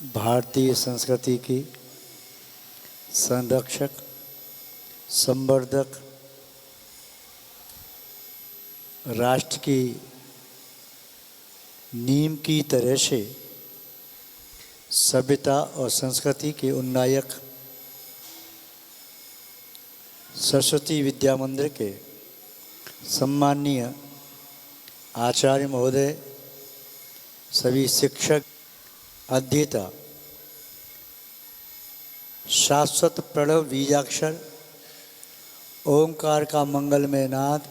भारतीय संस्कृति की संरक्षक, संवर्धक, राष्ट्र की नींव की तरह से सभ्यता और संस्कृति के उन्नायक सरस्वती विद्या मंदिर के सम्माननीय आचार्य महोदय, सभी शिक्षक, अध्येता, शाश्वत प्रणव बीजाक्षर ओंकार का मंगलमय नाद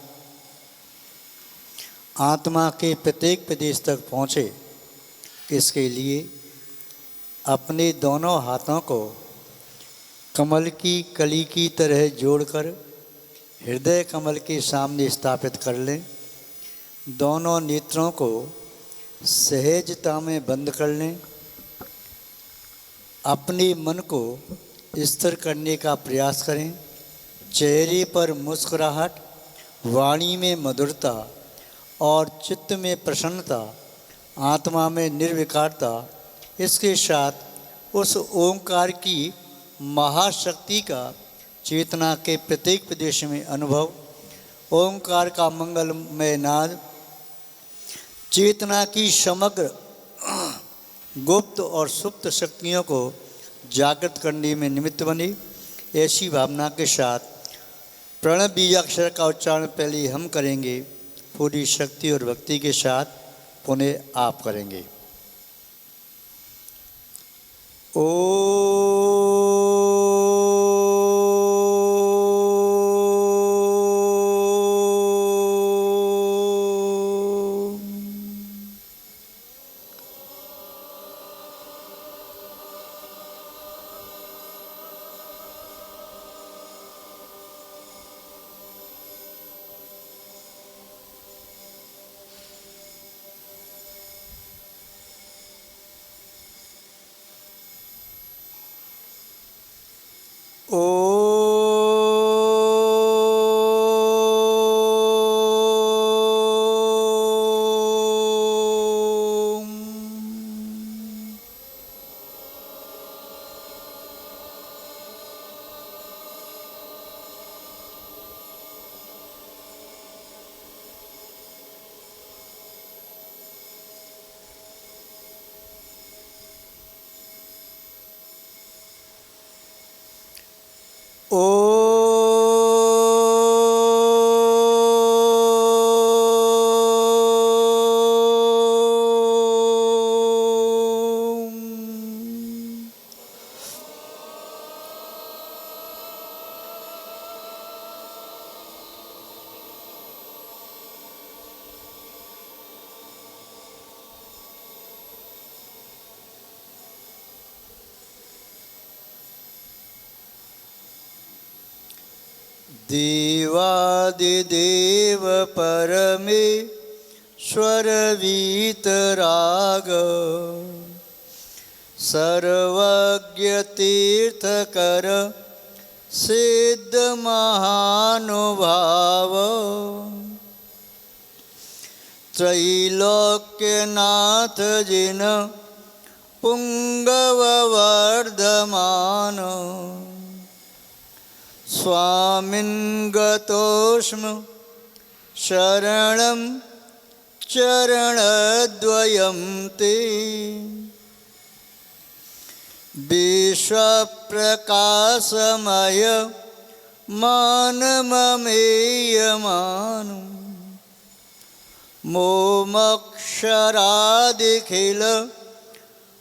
आत्मा के प्रत्येक प्रदेश तक पहुँचे, इसके लिए अपने दोनों हाथों को कमल की कली की तरह जोड़कर हृदय कमल के सामने स्थापित कर लें। दोनों नेत्रों को सहजता में बंद कर लें। अपने मन को स्थिर करने का प्रयास करें। चेहरे पर मुस्कुराहट, वाणी में मधुरता और चित्त में प्रसन्नता, आत्मा में निर्विकारता, इसके साथ उस ओंकार की महाशक्ति का चेतना के प्रत्येक प्रदेश में अनुभव। ओंकार का मंगलमय नाद चेतना की समग्र गुप्त और सुप्त शक्तियों को जागृत करने में निमित्त बनी। ऐसी भावना के साथ प्रणव बीजाक्षर का उच्चारण पहले हम करेंगे, पूरी शक्ति और भक्ति के साथ पुनः आप करेंगे। ओ देवादिदेव परमेश्वर वीतराग सर्वज्ञ तीर्थकर सिद्ध महानुभाव त्रैलोक्यनाथ जिन पुंगव वर्धमान स्वामिन् गतोऽस्मि शरणं चरणद्वयं ते विश्वप्रकाशमय मानममेयमान मोमक्षरादिखिल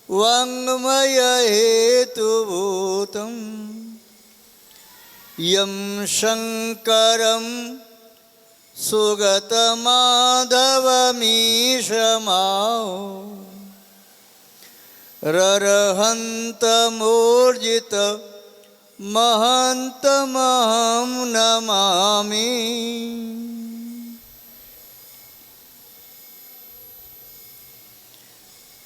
वाङ्मय हेतुभूतम् यं शङ्करं सुगतमाधवमीशमाओ ररहन्तमूर्जित महन्तमहं नमामि।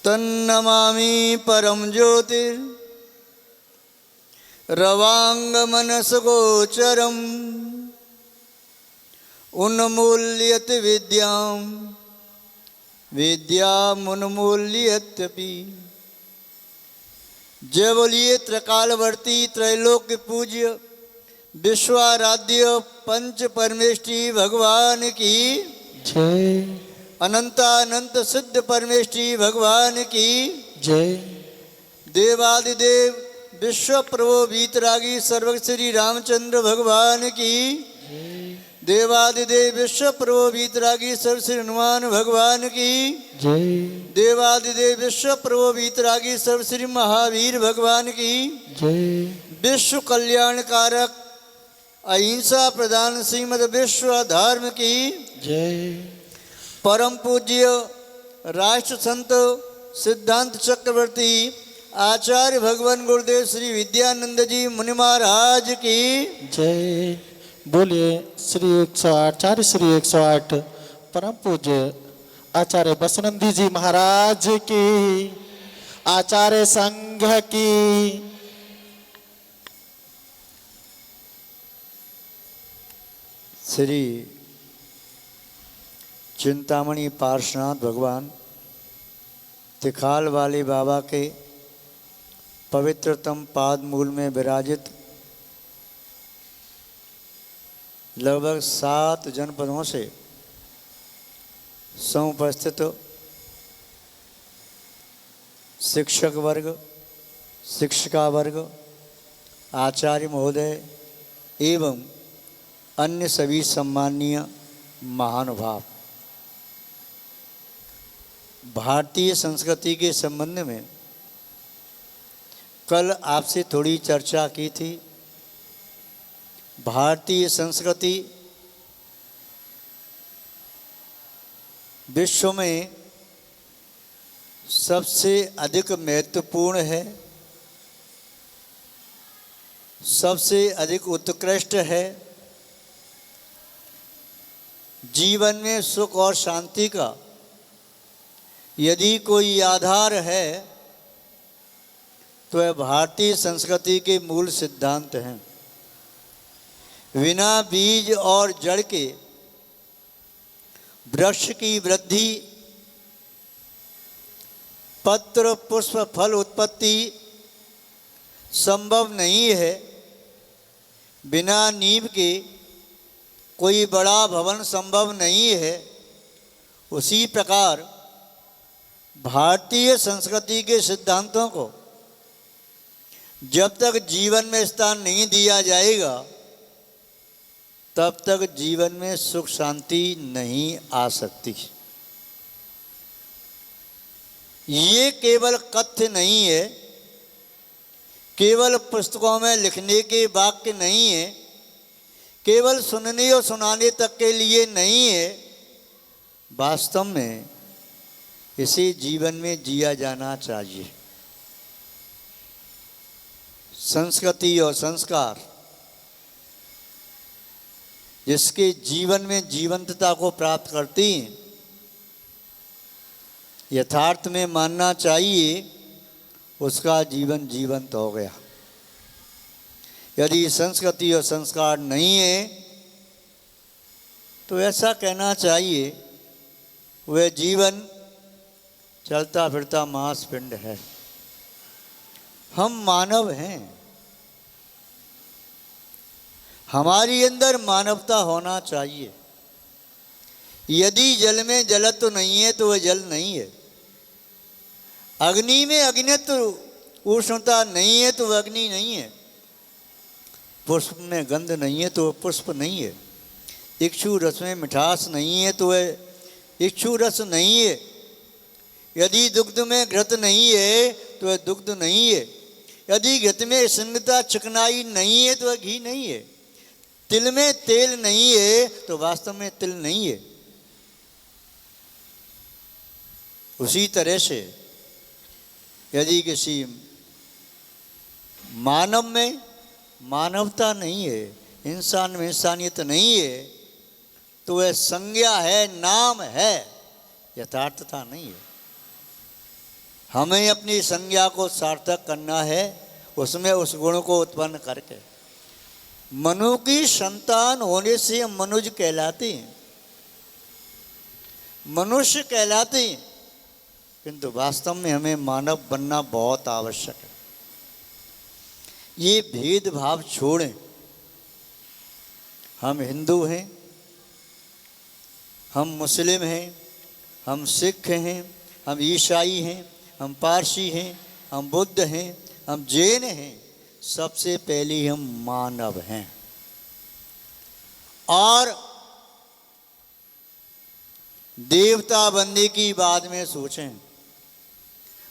तन्नमामि परम ज्योतिर् रवांगमनसगोचरम् उन्मूल्यत विद्यां विद्यामुन्मूल्यत्यपि जय बोलिए त्रिकालवर्ती त्रैलोक्य पूज्य विश्वाराध्य पंच परमेष्ठी भगवान की जय। अनंतानंत सिद्ध परमेष्ठी भगवान की जय। देवादिदेव विश्व प्रभु वीतरागी सर्व श्री रामचंद्र भगवान की देवादिदेव विश्व प्रभु वीतरागी सर्व श्री हनुमान भगवान की जय। देवादिदेव विश्व प्रभु वीतरागी सर्व श्री महावीर भगवान की जय। विश्व कल्याण कारक अहिंसा प्रधान श्रीमद विश्व धर्म की जय। परम पूज्य राष्ट्र संत सिद्धांत चक्रवर्ती आचार्य भगवान गुरुदेव श्री विद्यानंद जी मुनि महाराज की जय। बोलिए श्री 108 आचार्य श्री 108 परम पूज्य आचार्य बसनंदी जी महाराज की, आचार्य संघ की। श्री चिंतामणि पार्श्वनाथ भगवान तिखाल वाले बाबा के पवित्रतम पाद मूल में विराजित लगभग 7 जनपदों से समुपस्थित शिक्षक वर्ग, शिक्षिका वर्ग, आचार्य महोदय एवं अन्य सभी सम्माननीय महानुभाव, भारतीय संस्कृति के संबंध में कल आपसे थोड़ी चर्चा की थी। भारतीय संस्कृति विश्व में सबसे अधिक महत्वपूर्ण है, सबसे अधिक उत्कृष्ट है। जीवन में सुख और शांति का यदि कोई आधार है तो यह भारतीय संस्कृति के मूल सिद्धांत हैं। बिना बीज और जड़ के वृक्ष की वृद्धि, पत्र पुष्प फल उत्पत्ति संभव नहीं है। बिना नींव के कोई बड़ा भवन संभव नहीं है। उसी प्रकार भारतीय संस्कृति के सिद्धांतों को जब तक जीवन में स्थान नहीं दिया जाएगा तब तक जीवन में सुख शांति नहीं आ सकती। ये केवल कथ्य नहीं है, केवल पुस्तकों में लिखने के वाक्य नहीं है, केवल सुनने और सुनाने तक के लिए नहीं है। वास्तव में इसे जीवन में जिया जाना चाहिए। संस्कृति और संस्कार जिसके जीवन में जीवंतता को प्राप्त करती हैं, यथार्थ में मानना चाहिए उसका जीवन जीवंत हो गया। यदि संस्कृति और संस्कार नहीं है तो ऐसा कहना चाहिए वह जीवन चलता फिरता मांसपिंड है। हम मानव हैं, हमारी अंदर मानवता होना चाहिए। यदि जल में जलत्व नहीं है तो वह जल नहीं है। अग्नि में अग्नित्व उष्णता नहीं है तो वह अग्नि नहीं है। पुष्प में गंध नहीं है तो वह पुष्प नहीं है। इक्षु रस में मिठास नहीं है तो वह इक्षु रस नहीं है। यदि दुग्ध में घृत नहीं है तो वह दुग्ध नहीं है। यदि घृत में स्निग्धता चिकनाई नहीं है तो वह घी नहीं है। तिल में तेल नहीं है तो वास्तव में तिल नहीं है। उसी तरह से यदि किसी मानव में मानवता नहीं है, इंसान में इंसानियत नहीं है तो वह संज्ञा है, नाम है, यथार्थता नहीं है। हमें अपनी संज्ञा को सार्थक करना है, उसमें उस गुण को उत्पन्न करके। मनु की संतान होने से हम मनुज कहलाते हैं, मनुष्य कहलाते हैं, किंतु वास्तव में हमें मानव बनना बहुत आवश्यक है। ये भेदभाव छोड़ें। हम हिंदू हैं, हम मुस्लिम हैं, हम सिख हैं, हम ईसाई हैं, हम पारसी हैं, हम बुद्ध हैं, हम जैन हैं, सबसे पहले हम मानव हैं। और देवता बनने की बाद में सोचें,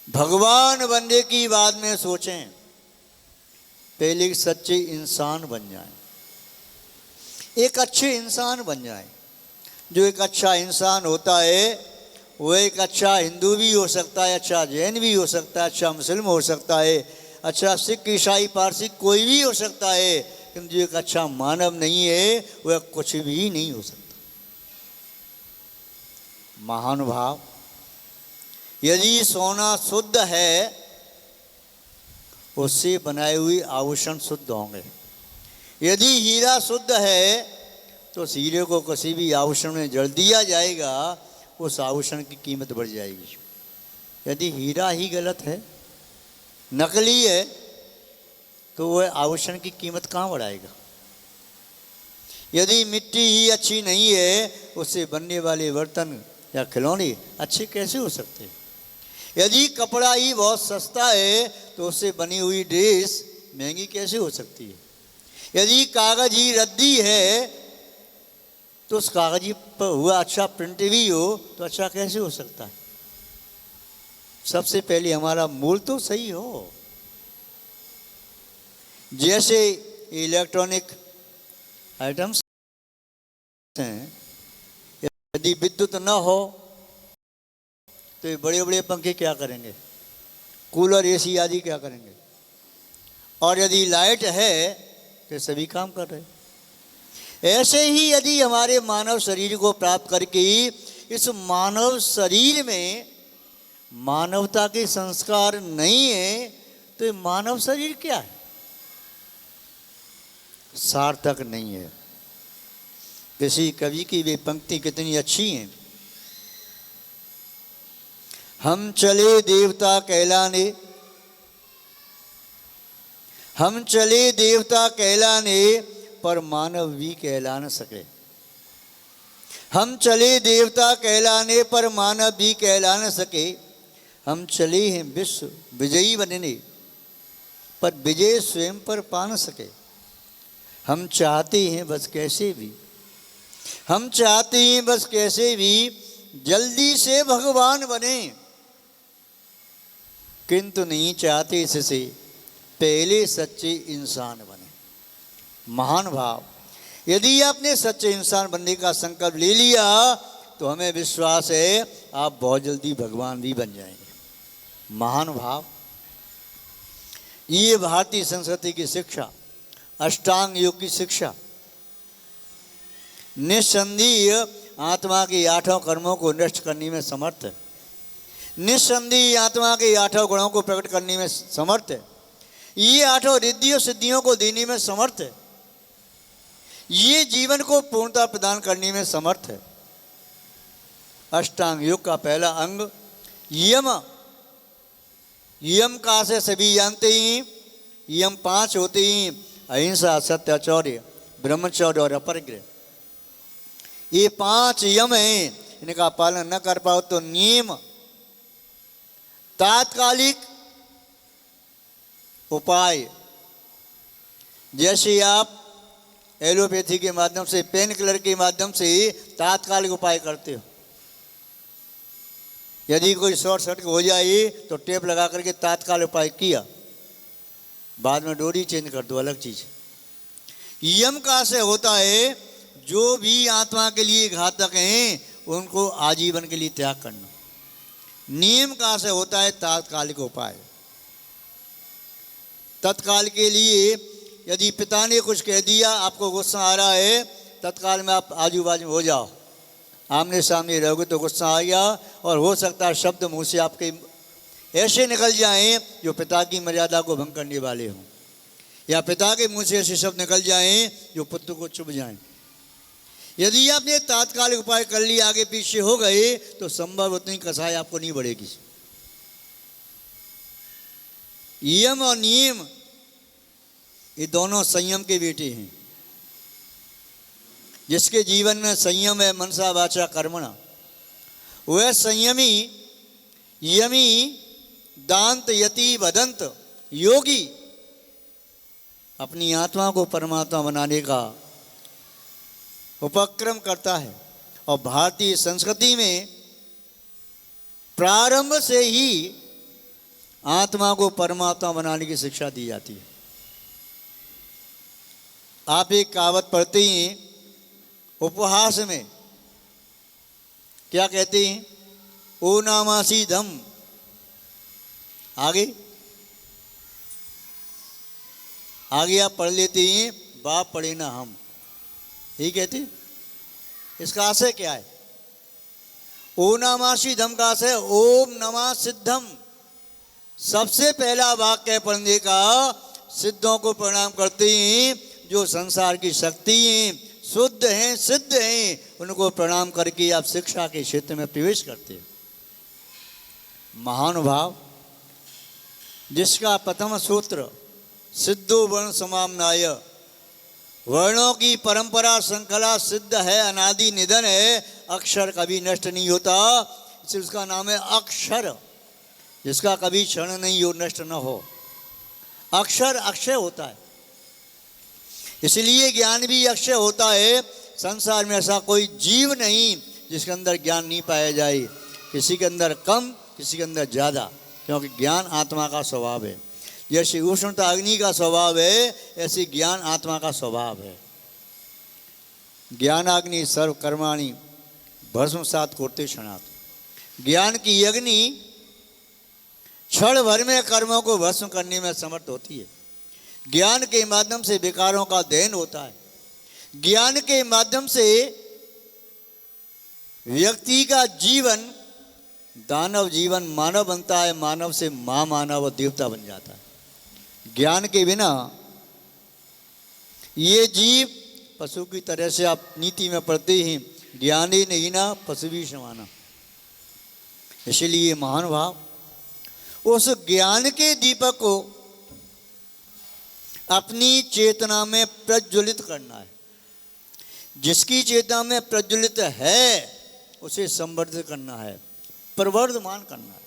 भगवान बनने की बाद में सोचें, पहले सच्चे इंसान बन जाएं, एक अच्छे इंसान बन जाएं। जो एक अच्छा इंसान होता है वो एक अच्छा हिंदू भी हो सकता है, अच्छा जैन भी हो सकता है, अच्छा मुस्लिम हो सकता है, अच्छा सिख ईसाई पारसी कोई भी हो सकता है, लेकिन जो एक अच्छा मानव नहीं है वह कुछ भी नहीं हो सकता। महानुभाव, यदि सोना शुद्ध है उससे बनाए हुए आभूषण शुद्ध होंगे। यदि हीरा शुद्ध है तो उस हीरे को किसी भी आभूषण में जड़ दिया जाएगा, उस आभूषण की कीमत बढ़ जाएगी। यदि हीरा ही गलत है, नकली है, तो वह आभूषण की कीमत कहाँ बढ़ाएगा। यदि मिट्टी ही अच्छी नहीं है, उससे बनने वाले बर्तन या खिलौने अच्छे कैसे हो सकते हैं। यदि कपड़ा ही बहुत सस्ता है तो उससे बनी हुई ड्रेस महंगी कैसे हो सकती है। यदि कागज ही रद्दी है तो उस कागज पर हुआ अच्छा प्रिंट भी हो तो अच्छा कैसे हो सकता है। सबसे पहले हमारा मूल तो सही हो। जैसे इलेक्ट्रॉनिक आइटम्स हैं, यदि विद्युत न हो तो ये बड़े बड़े पंखे क्या करेंगे, कूलर एसी आदि क्या करेंगे। और यदि लाइट है तो सभी काम कर रहे हैं। ऐसे ही यदि हमारे मानव शरीर को प्राप्त करके इस मानव शरीर में मानवता के संस्कार नहीं है तो ये मानव शरीर क्या है, सार्थक नहीं है। किसी कवि की वे पंक्ति कितनी अच्छी हैं। हम चले देवता कहलाने, हम चले देवता कहलाने, पर मानव भी कहला न सके। हम चले देवता कहलाने पर मानव भी कहला न सके। हम चले हैं विश्व विजयी बनने, पर विजय स्वयं पर पा न सके। हम चाहते हैं बस कैसे भी, हम चाहते हैं बस कैसे भी जल्दी से भगवान बने, किंतु नहीं चाहते इससे पहले सच्चे इंसान बने। महान भाव, यदि आपने सच्चे इंसान बनने का संकल्प ले लिया तो हमें विश्वास है आप बहुत जल्दी भगवान भी बन जाएंगे। महान भाव, ये भारतीय संस्कृति की शिक्षा, अष्टांग योग की शिक्षा निस्संदेह आत्मा के आठों कर्मों को नष्ट करने में समर्थ है। निस्संदेह आत्मा के आठों गुणों को प्रकट करने में समर्थ है। ये आठों रिद्धियों सिद्धियों को देने में समर्थ है। ये जीवन को पूर्णता प्रदान करने में समर्थ है। अष्टांग योग का पहला अंग यम, यम का से सभी जानते ही, यम 5 होते ही, अहिंसा, सत्य, चौर्य, ब्रह्मचर्य और अपरिग्रह। ये 5 यम हैं, इनका पालन न कर पाओ तो नियम, तात्कालिक उपाय। जैसे आप एलोपैथी के माध्यम से, पेन किलर के माध्यम से तात्कालिक उपाय करते हो। यदि कोई शॉर्ट सर्किट हो जाए तो टेप लगा करके तात्कालिक उपाय किया, बाद में डोरी चेंज कर दो, अलग चीज। यम का से होता है जो भी आत्मा के लिए घातक हैं उनको आजीवन के लिए त्याग करना। नियम का से होता है तात्कालिक उपाय। तत्काल के लिए यदि पिता ने कुछ कह दिया, आपको गुस्सा आ रहा है, तत्काल में आप आजू बाजू हो जाओ, आमने सामने रहोगे तो गुस्सा आ गया, और हो सकता है शब्द मुंह से आपके ऐसे निकल जाएं जो पिता की मर्यादा को भंग करने वाले हों, या पिता के मुंह से ऐसे शब्द निकल जाएं जो पुत्र को चुभ जाएं। यदि आपने तात्कालिक उपाय कर लिया, आगे पीछे हो गए, तो संभव उतनी कसाई आपको नहीं बढ़ेगी। यम और नियम ये दोनों संयम के बेटे हैं। जिसके जीवन में संयम है मनसा वाचा कर्मणा, वह संयमी यमी दांत यति वदंत योगी अपनी आत्मा को परमात्मा बनाने का उपक्रम करता है। और भारतीय संस्कृति में प्रारंभ से ही आत्मा को परमात्मा बनाने की शिक्षा दी जाती है। आप एक कहावत पढ़ते हैं उपहास में, क्या कहते हैं? ओ नामासी धम, आगे आगे आप पढ़ लेते हैं, बाप पढ़े ना हम, यही कहते हैं। इसका आशय क्या है? ओ नामासी धम का आशय ओम नमः सिद्धम। सबसे पहला वाक्य पढ़ने का सिद्धों को प्रणाम करते हैं, जो संसार की शक्ति हैं, शुद्ध हैं, सिद्ध हैं, उनको प्रणाम करके आप शिक्षा के क्षेत्र में प्रवेश करते हैं। महानुभाव, जिसका प्रथम सूत्र सिद्धो वर्ण समाम्नाय, वर्णों की परंपरा श्रृंखला सिद्ध है, अनादि निधन है, अक्षर कभी नष्ट नहीं होता, इसलिए उसका नाम है अक्षर, जिसका कभी क्षण नहीं हो, नष्ट न हो। अक्षर अक्षय होता है, इसलिए ज्ञान भी अक्षय होता है। संसार में ऐसा कोई जीव नहीं जिसके अंदर ज्ञान नहीं पाया जाए, किसी के अंदर कम, किसी के अंदर ज़्यादा, क्योंकि ज्ञान आत्मा का स्वभाव है। जैसे उष्णता अग्नि का स्वभाव है, ऐसे ज्ञान आत्मा का स्वभाव है। ज्ञानाग्नि सर्व कर्माणि भस्मसात कुरुते क्षणात्। ज्ञान की अग्नि क्षण भर में कर्मों को भस्म करने में समर्थ होती है। ज्ञान के माध्यम से विकारों का दहन होता है। ज्ञान के माध्यम से व्यक्ति का जीवन दानव जीवन मानव बनता है, मानव से महामानव और देवता बन जाता है। ज्ञान के बिना ये जीव पशु की तरह से, आप नीति में पढ़ते ही, ज्ञानी नहीं ना पशु भी समाना। इसलिए महानुभाव, उस ज्ञान के दीपक को अपनी चेतना में प्रज्वलित करना है। जिसकी चेतना में प्रज्वलित है उसे संवर्धित करना है, प्रवर्धमान करना है।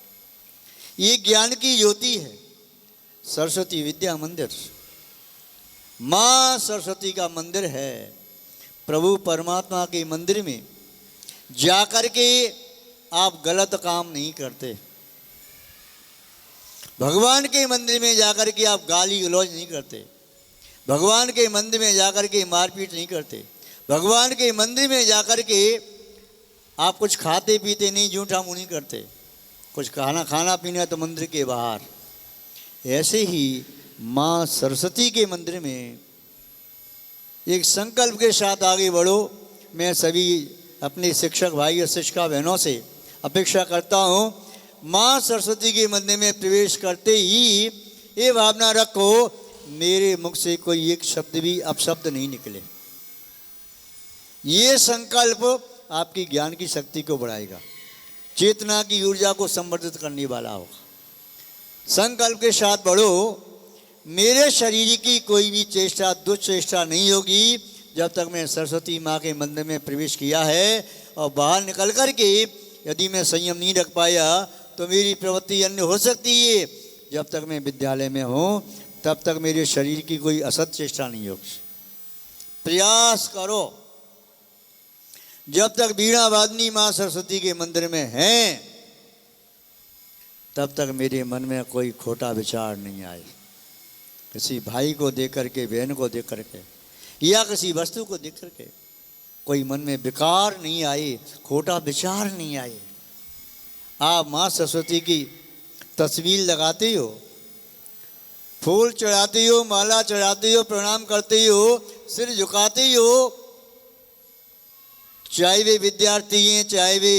ये ज्ञान की ज्योति है। सरस्वती विद्या मंदिर माँ सरस्वती का मंदिर है। प्रभु परमात्मा के मंदिर में जाकर के आप गलत काम नहीं करते। भगवान के मंदिर में जाकर के आप गाली गलौज नहीं करते। भगवान के मंदिर में जाकर के मारपीट नहीं करते। भगवान के मंदिर में जाकर के आप कुछ खाते पीते नहीं, झूठा मुँह नहीं करते। कुछ खाना पीना तो मंदिर के बाहर। ऐसे ही माँ सरस्वती के मंदिर में एक संकल्प के साथ आगे बढ़ो। मैं सभी अपने शिक्षक भाई और शिक्षिका बहनों से अपेक्षा करता हूँ, माँ सरस्वती के मंदिर में प्रवेश करते ही ये भावना रखो, मेरे मुख से कोई एक शब्द भी अपशब्द नहीं निकले। ये संकल्प आपकी ज्ञान की शक्ति को बढ़ाएगा, चेतना की ऊर्जा को संवर्धित करने वाला होगा। संकल्प के साथ बढ़ो, मेरे शरीर की कोई भी चेष्टा दुष्चेष्टा नहीं होगी जब तक मैं सरस्वती माँ के मंदिर में प्रवेश किया है। और बाहर निकल कर के यदि मैं संयम नहीं रख पाया तो मेरी प्रवृत्ति अन्य हो सकती है। जब तक मैं विद्यालय में हूँ तब तक मेरे शरीर की कोई असत चेष्टा नहीं होगी। प्रयास करो। जब तक वीणा वादनी माँ सरस्वती के मंदिर में हैं तब तक मेरे मन में कोई खोटा विचार नहीं आए। किसी भाई को देख करके, बहन को देख करके, या किसी वस्तु को देख करके कोई मन में विकार नहीं आए, खोटा विचार नहीं आए। आप माँ सरस्वती की तस्वीर लगाते हो, फूल चढ़ाते हो, माला चढ़ाते हो, प्रणाम करते हो, सिर झुकाते हो, चाहे वे विद्यार्थी हैं चाहे वे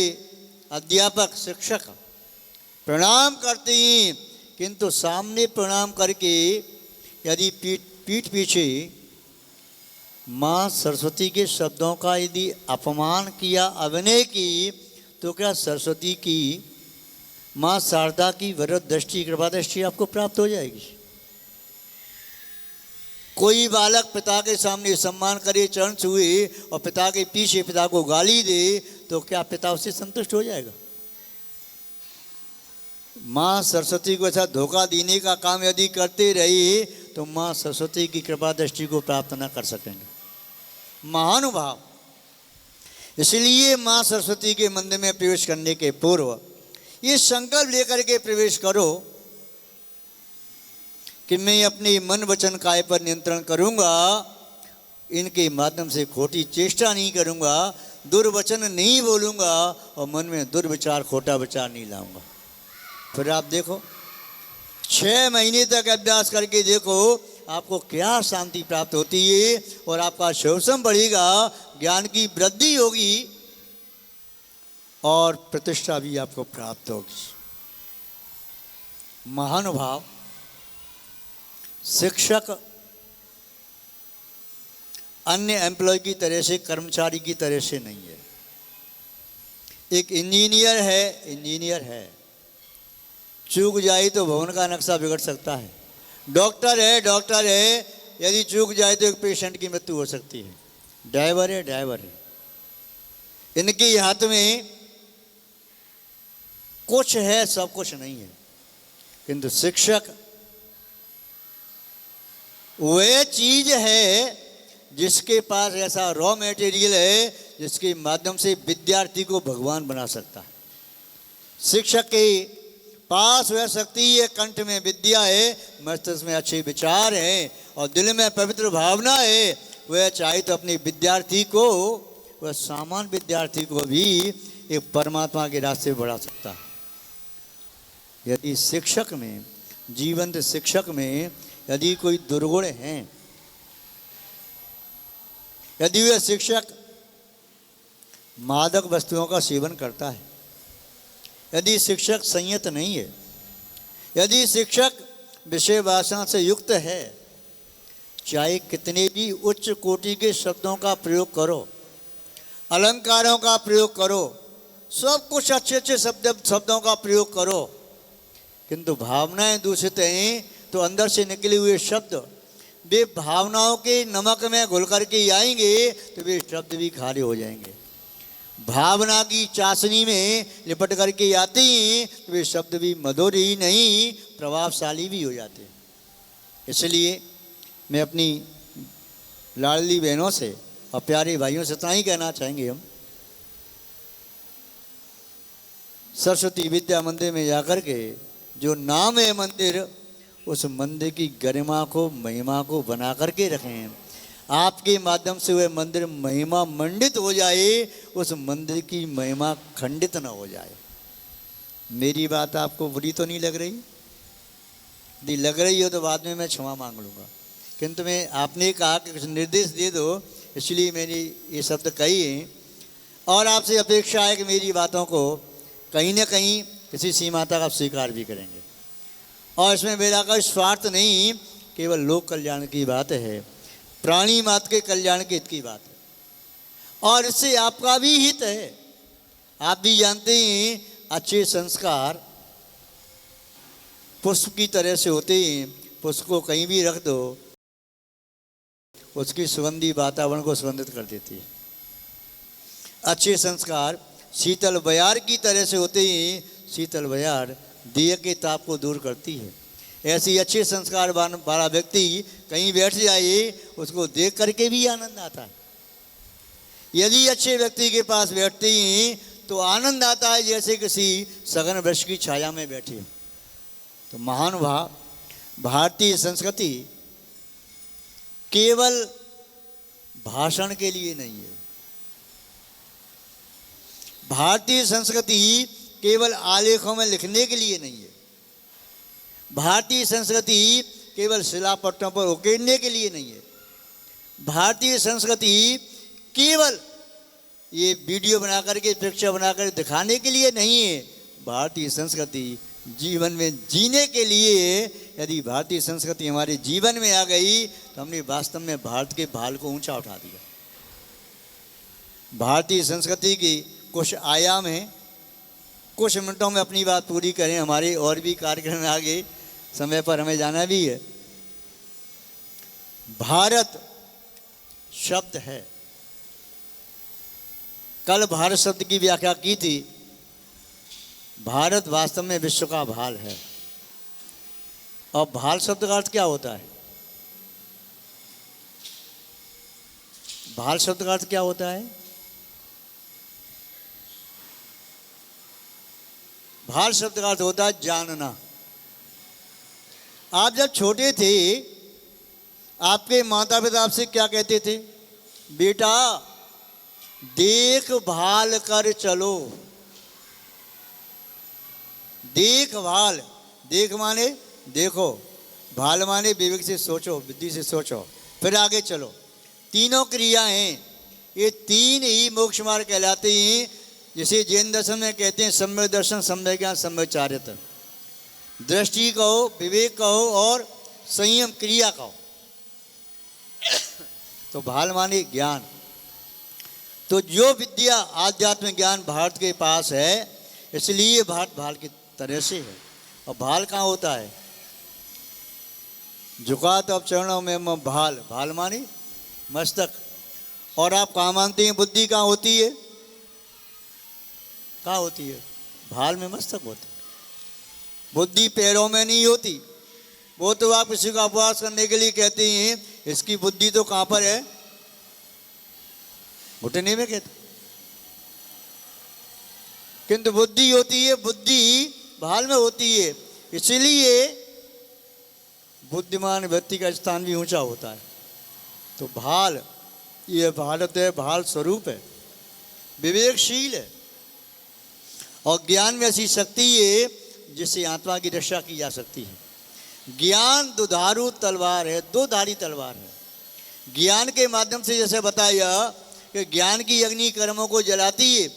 अध्यापक शिक्षक, प्रणाम करते हैं। किंतु सामने प्रणाम करके यदि पीठ पीछे माँ सरस्वती के शब्दों का यदि अपमान किया, अभिनय की, तो क्या सरस्वती की, माँ शारदा की वरद दृष्टि, कृपा दृष्टि आपको प्राप्त हो जाएगी? कोई बालक पिता के सामने सम्मान करे, चरण छुए और पिता के पीछे पिता को गाली दे, तो क्या पिता उससे संतुष्ट हो जाएगा? माँ सरस्वती को ऐसा धोखा देने का काम यदि करते रहे तो माँ सरस्वती की कृपा दृष्टि को प्राप्त न कर सकेंगे। महानुभाव, इसलिए माँ सरस्वती के मंदिर में प्रवेश करने के पूर्व ये संकल्प लेकर के प्रवेश करो कि मैं अपने मन वचन काय पर नियंत्रण करूंगा, इनके माध्यम से खोटी चेष्टा नहीं करूंगा, दुर्वचन नहीं बोलूंगा और मन में दुर्विचार, खोटा विचार नहीं लाऊंगा। फिर आप देखो, 6 महीने तक अभ्यास करके देखो आपको क्या शांति प्राप्त होती है और आपका शोषण बढ़ेगा, ज्ञान की वृद्धि होगी और प्रतिष्ठा भी आपको प्राप्त होगी। महानुभाव, शिक्षक अन्य एम्प्लॉय की तरह से, कर्मचारी की तरह से नहीं है। एक इंजीनियर है, चूक जाए तो भवन का नक्शा बिगड़ सकता है। डॉक्टर है, यदि चूक जाए तो एक पेशेंट की मृत्यु हो सकती है। ड्राइवर है, इनके हाथ में कुछ है, सब कुछ नहीं है। किंतु शिक्षक वह चीज है जिसके पास ऐसा रॉ मटेरियल है जिसके माध्यम से विद्यार्थी को भगवान बना सकता है। शिक्षक के पास वह शक्ति है, कंठ में विद्या है, मस्तिष्क में अच्छे विचार हैं और दिल में पवित्र भावना है। वह चाहे तो अपने विद्यार्थी को, वह सामान्य विद्यार्थी को भी एक परमात्मा के रास्ते बढ़ा सकता है। यदि शिक्षक में, जीवंत शिक्षक में यदि कोई दुर्गुण हैं, यदि वह शिक्षक मादक वस्तुओं का सेवन करता है, यदि शिक्षक संयत नहीं है, यदि शिक्षक विषय वासना से युक्त है, चाहे कितने भी उच्च कोटि के शब्दों का प्रयोग करो, अलंकारों का प्रयोग करो, सब कुछ अच्छे शब्दों का प्रयोग करो, किंतु भावनाएं दूषित हैं तो अंदर से निकले हुए शब्द वे भावनाओं के नमक में घुल करके आएंगे तो वे शब्द भी खारे हो जाएंगे। भावना की चाशनी में लिपट करके आते हैं तो वे शब्द भी मधुर ही नहीं, प्रभावशाली भी हो जाते हैं। इसलिए मैं अपनी लाडली बहनों से और प्यारे भाइयों से इतना ही कहना चाहेंगे, हम सरस्वती विद्या मंदिर में जाकर के जो नाम है मंदिर, उस मंदिर की गरिमा को, महिमा को बना करके रखें। आपके माध्यम से वह मंदिर महिमा मंडित हो जाए, उस मंदिर की महिमा खंडित न हो जाए। मेरी बात आपको बुरी तो नहीं लग रही? यदि लग रही हो तो बाद में मैं क्षमा मांग लूँगा, किंतु मैं आपने कहा कि कुछ निर्देश दे दो, इसलिए मैंने ये शब्द कही हैं और आपसे अपेक्षा है कि मेरी बातों को कहीं न कहीं किसी सीमा तक आप स्वीकार भी करेंगे। और इसमें मेरा कोई स्वार्थ नहीं, केवल लोक कल्याण की बात है, प्राणी मात्र के कल्याण के हित की बात है और इससे आपका भी हित है। आप भी जानते हैं अच्छे संस्कार पुष्प की तरह से होते हैं, पुष्प को कहीं भी रख दो, उसकी सुगंधी वातावरण को सुगंधित कर देती है। अच्छे संस्कार शीतल बयार की तरह से होते हैं, शीतल बयार दिए के ताप को दूर करती है। ऐसी अच्छे संस्कार वाला व्यक्ति कहीं बैठ जाए, उसको देख करके भी आनंद आता है। यदि अच्छे व्यक्ति के पास बैठते हैं तो आनंद आता है जैसे किसी सघन वृक्ष की छाया में बैठे। तो महानुभाव, भारतीय संस्कृति केवल भाषण के लिए नहीं है। भारतीय संस्कृति केवल आलेखों में लिखने के लिए नहीं है। भारतीय संस्कृति केवल शिलापट्टों पर उकेरने के लिए नहीं है। भारतीय संस्कृति केवल ये वीडियो बनाकर के, पिक्चर बनाकर दिखाने के लिए नहीं है। भारतीय संस्कृति जीवन में जीने के लिए। यदि भारतीय संस्कृति हमारे जीवन में आ गई तो हमने वास्तव में भारत के भाल को ऊंचा उठा दिया। भारतीय संस्कृति की कुछ आयाम हैं, कुछ मिनटों में अपनी बात पूरी करें, हमारे और भी कार्यक्रम आगे समय पर हमें जाना भी है। भारत शब्द है। कल भारत शब्द की व्याख्या की थी। भारत वास्तव में विश्व का भाल है। और भाल शब्द का अर्थ क्या होता है? भाल शब्द का अर्थ क्या होता है? भाल शब्द का अर्थ होता है जानना। आप जब छोटे थे, आपके माता पिता आपसे क्या कहते थे? बेटा देखभाल कर चलो। देखभाल, देख माने देखो, भाल माने विवेक से सोचो, बुद्धि से सोचो, फिर आगे चलो। तीनों क्रिया हैं, ये तीन ही मोक्ष मार्ग कहलाते हैं, जिसे जैन दर्शन में कहते हैं सम्यक दर्शन, सम्यक ज्ञान, सम्यक चारित्र। दृष्टि कहो, विवेक कहो और संयम क्रिया कहो। तो भाल माने ज्ञान। तो जो विद्या आध्यात्मिक ज्ञान भारत के पास है, इसलिए भारत भाल की तरह से है। और भाल कहाँ होता है? झुका तो अब चरणों में भाल, भाल माने मस्तक। और आप कहाँ मानते हैं बुद्धि कहाँ होती है? कहाँ होती है? भाल में मस्तक होता है। बुद्धि पैरों में नहीं होती। वो तो आप किसी का उपवास करने के लिए कहते हैं, इसकी बुद्धि तो कहाँ पर है? घुटने में कहते। किंतु बुद्धि होती है, बुद्धि भाल में होती है। इसीलिए बुद्धिमान व्यक्ति का स्थान भी ऊंचा होता है। तो भाल, ये भारत है, भाल स्वरूप है, विवेकशील है। और ज्ञान में ऐसी शक्ति है जिससे आत्मा की रक्षा की जा सकती है। ज्ञान दुधारू तलवार है, दो धारी तलवार है। ज्ञान के माध्यम से जैसे बताया कि ज्ञान की अग्नि कर्मों को जलाती है,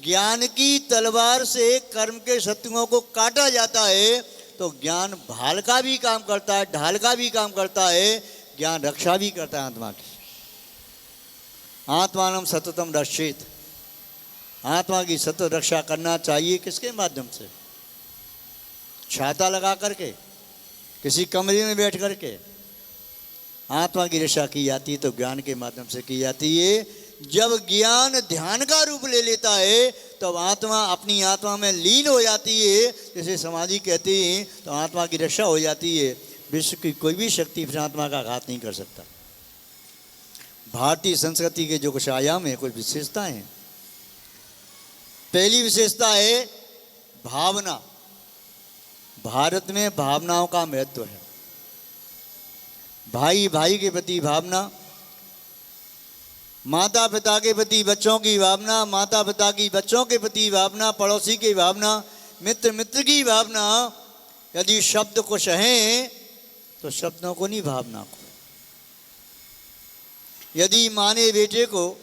ज्ञान की तलवार से कर्म के शत्रुओं को काटा जाता है। तो ज्ञान भाल का भी काम करता है, ढाल का भी काम करता है, ज्ञान रक्षा भी करता है आत्मा की। आत्मानम सततम रक्षित, आत्मा की सतत रक्षा करना चाहिए। किसके माध्यम से? छाता लगा करके, किसी कमरे में बैठ करके आत्मा की रक्षा की जाती है। तो ज्ञान के माध्यम से की जाती है। जब ज्ञान ध्यान का रूप ले लेता है तब आत्मा अपनी आत्मा में लीन हो जाती है, जैसे समाधि कहते हैं। तो आत्मा की रक्षा हो जाती है। विश्व की कोई भी शक्ति फिर आत्मा का घात नहीं कर सकता। भारतीय संस्कृति के जो कुछ आयाम है, कुछ विशेषताएं हैं। पहली विशेषता है भावना। भारत में भावनाओं का महत्व है। भाई भाई के प्रति भावना, माता पिता के प्रति बच्चों की भावना, माता पिता की बच्चों के प्रति भावना, पड़ोसी की भावना, मित्र मित्र की भावना। यदि शब्द को सहें तो शब्दों को नहीं, भावना को। यदि माँ ने बेटे को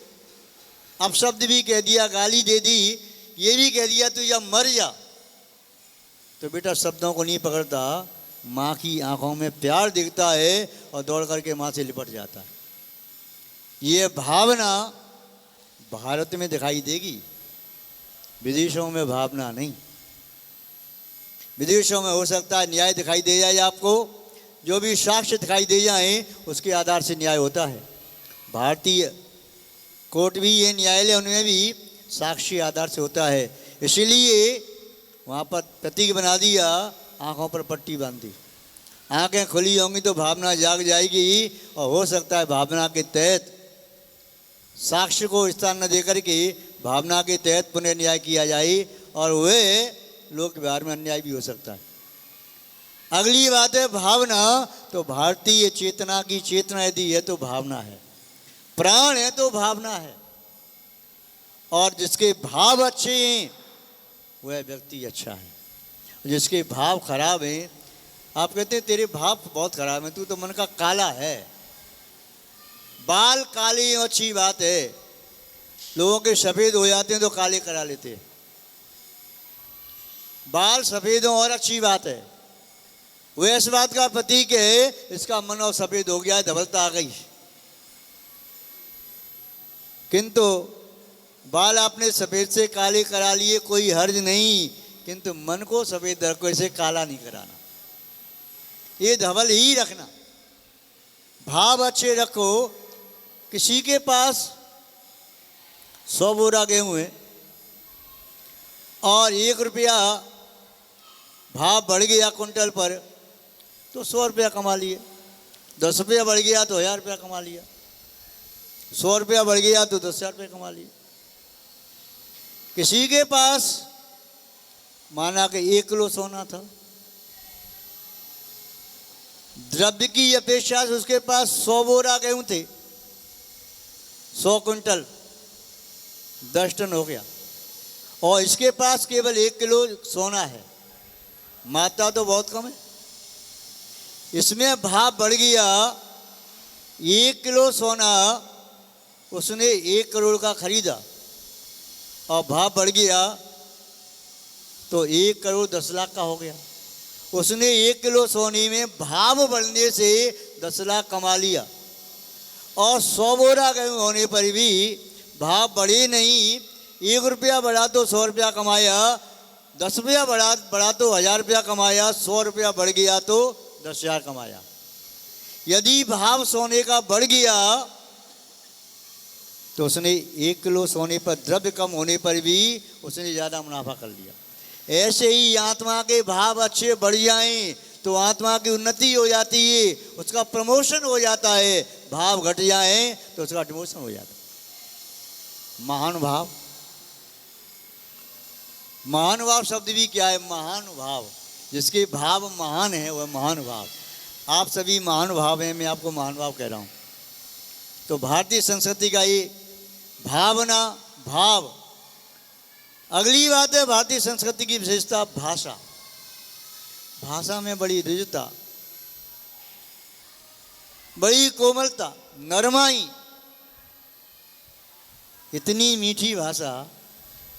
अपशब्द भी कह दिया, गाली दे दी, ये भी कह दिया तू या मर जा, तो बेटा शब्दों को नहीं पकड़ता, माँ की आंखों में प्यार दिखता है और दौड़ करके माँ से लिपट जाता है। ये भावना भारत में दिखाई देगी, विदेशों में भावना नहीं। विदेशों में हो सकता है न्याय दिखाई दे जाए आपको, जो भी साक्ष्य दिखाई दे जाए उसके आधार से न्याय होता है। भारतीय कोर्ट भी, ये न्यायालय, उनमें भी साक्ष्य आधार से होता है। इसीलिए वहाँ पर प्रतीक बना दिया, आँखों पर पट्टी बांध दी। आँखें खुली होंगी तो भावना जाग जाएगी, और हो सकता है भावना के तहत साक्ष्य को स्थान न देकर के भावना के तहत पुनः न्याय किया जाए, और वे लोक व्यवहार में अन्याय भी हो सकता है। अगली बात है भावना। तो भारतीय चेतना की चेतना यदि है तो भावना है, प्राण है तो भावना है। और जिसके भाव अच्छे हैं वह व्यक्ति अच्छा है। जिसके भाव खराब हैं, आप कहते हैं तेरे भाव बहुत खराब हैं, तू तो मन का काला है। बाल काले अच्छी बात है, लोगों के सफ़ेद हो जाते हैं तो काले करा लेते हैं। बाल सफ़ेद हो और अच्छी बात है, वह इस बात का प्रतीक है इसका मन और सफ़ेद हो गया है, धवलता आ गई। किंतु बाल आपने सफ़ेद से काले करा लिए, कोई हर्ज नहीं, किंतु मन को सफ़ेद रखो, इसे काला नहीं कराना, ये धवल ही रखना। भाव अच्छे रखो। किसी के पास 100 बोरा गेहूँ है और 1 रुपया भाव बढ़ गया कुंटल पर तो 100 रुपया कमा लिए। 10 रुपया बढ़ गया तो 1000 रुपया कमा लिया। 100 रुपया बढ़ गया तो 10,000 रुपये कमा लिए। किसी के पास माना कि 1 किलो सोना था, द्रव्य की अपेक्षा से उसके पास 100 बोरा गेहूं थे, 100 कुंटल 10 टन हो गया, और इसके पास केवल 1 किलो सोना है। मात्रा तो बहुत कम है। इसमें भाव बढ़ गया। 1 किलो सोना उसने 1 करोड़ का खरीदा और भाव बढ़ गया तो 1 करोड़ 10 लाख का हो गया। उसने 1 किलो सोने में भाव बढ़ने से 10 लाख कमा लिया, और 100 बोरा गेहूं होने पर भी भाव बढ़े नहीं। 1 रुपया बढ़ा तो 100 रुपया कमाया, 10 रुपया बढ़ा तो 1000 रुपया कमाया, 100 रुपया बढ़ गया तो 10,000 कमाया। यदि भाव सोने का बढ़ गया तो उसने 1 किलो सोने पर द्रव्य कम होने पर भी उसने ज़्यादा मुनाफा कर लिया। ऐसे ही आत्मा के भाव अच्छे बढ़ जाएं तो आत्मा की उन्नति हो जाती है, उसका प्रमोशन हो जाता है। भाव घट जाएं तो उसका डिमोशन हो जाता है। महानुभाव, महानुभाव शब्द भी क्या है? महानुभाव, जिसके भाव महान है वह महानुभाव। आप सभी महानुभाव हैं, मैं आपको महानुभाव कह रहा हूँ। तो भारतीय संस्कृति का ये भावना, भाव। अगली बात है भारतीय संस्कृति की विशेषता भाषा। भाषा में बड़ी दृढ़ता, बड़ी कोमलता, नरमाई, इतनी मीठी भाषा।